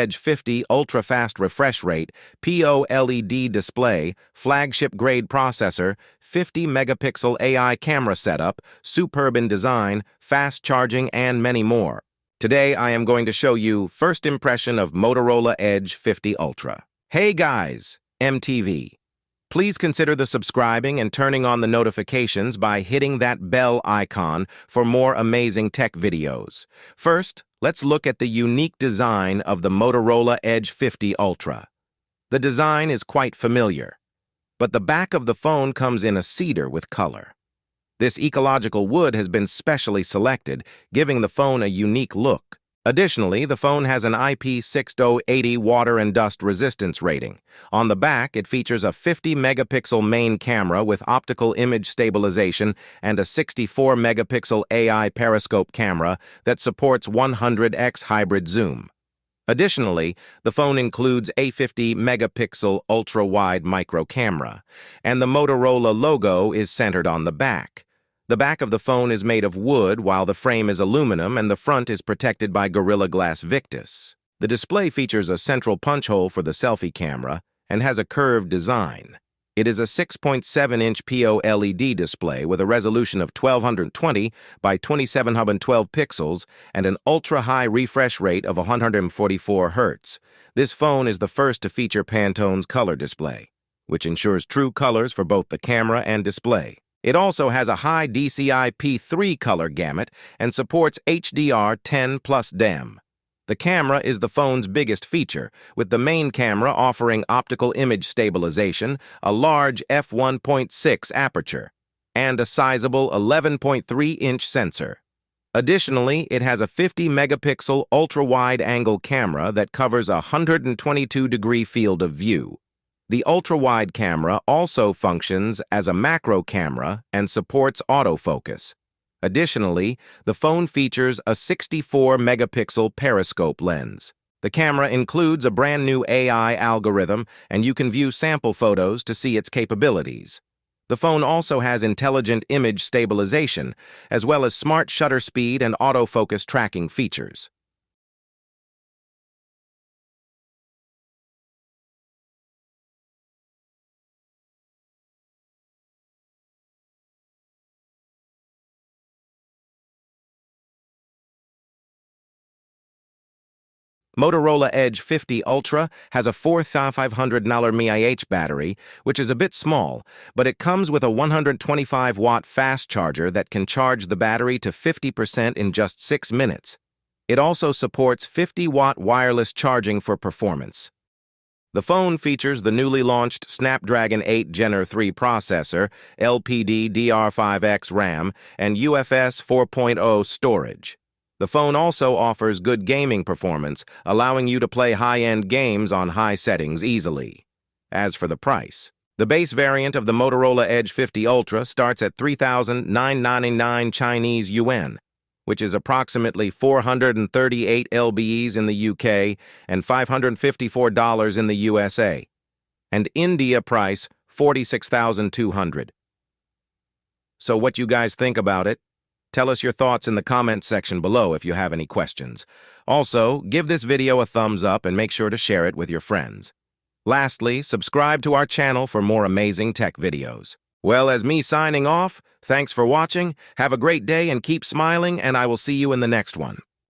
Edge 50 ultra-fast refresh rate, POLED display, flagship-grade processor, 50-megapixel AI camera setup, superb in design, fast charging, and many more. Today, I am going to show you first impression of Motorola Edge 50 Ultra. Hey guys, MTV. Please consider the subscribing and turning on the notifications by hitting that bell icon for more amazing tech videos. First, let's look at the unique design of the Motorola Edge 50 Ultra. The design is quite familiar, but the back of the phone comes in a cedar with color. This ecological wood has been specially selected, giving the phone a unique look. Additionally, the phone has an IP6080 water and dust resistance rating. On the back, it features a 50-megapixel main camera with optical image stabilization and a 64-megapixel AI periscope camera that supports 100x hybrid zoom. Additionally, the phone includes a 50-megapixel ultra-wide micro camera, and the Motorola logo is centered on the back. The back of the phone is made of wood while the frame is aluminum and the front is protected by Gorilla Glass Victus. The display features a central punch hole for the selfie camera and has a curved design. It is a 6.7-inch POLED display with a resolution of 1220 by 2712 pixels and an ultra-high refresh rate of 144 Hz. This phone is the first to feature Pantone's color display, which ensures true colors for both the camera and display. It also has a high DCI-P3 color gamut and supports HDR10+ DEM. The camera is the phone's biggest feature, with the main camera offering optical image stabilization, a large f1.6 aperture, and a sizable 11.3-inch sensor. Additionally, it has a 50-megapixel ultra-wide-angle camera that covers a 122-degree field of view. The ultra-wide camera also functions as a macro camera and supports autofocus. Additionally, the phone features a 64-megapixel periscope lens. The camera includes a brand new AI algorithm, and you can view sample photos to see its capabilities. The phone also has intelligent image stabilization, as well as smart shutter speed and autofocus tracking features. Motorola Edge 50 Ultra has a 4,500 mAh battery, which is a bit small, but it comes with a 125-watt fast charger that can charge the battery to 50% in just 6 minutes. It also supports 50-watt wireless charging for performance. The phone features the newly launched Snapdragon 8 Gen 3 processor, LPDDR5X RAM, and UFS 4.0 storage. The phone also offers good gaming performance, allowing you to play high-end games on high settings easily. As for the price, the base variant of the Motorola Edge 50 Ultra starts at 3,999 Chinese yuan, which is approximately 438 lbs in the UK and $554 in the USA, and India price 46,200. So what you guys think about it? Tell us your thoughts in the comments section below if you have any questions. Also, give this video a thumbs up and make sure to share it with your friends. Lastly, subscribe to our channel for more amazing tech videos. Well, as me signing off, thanks for watching, have a great day and keep smiling, and I will see you in the next one.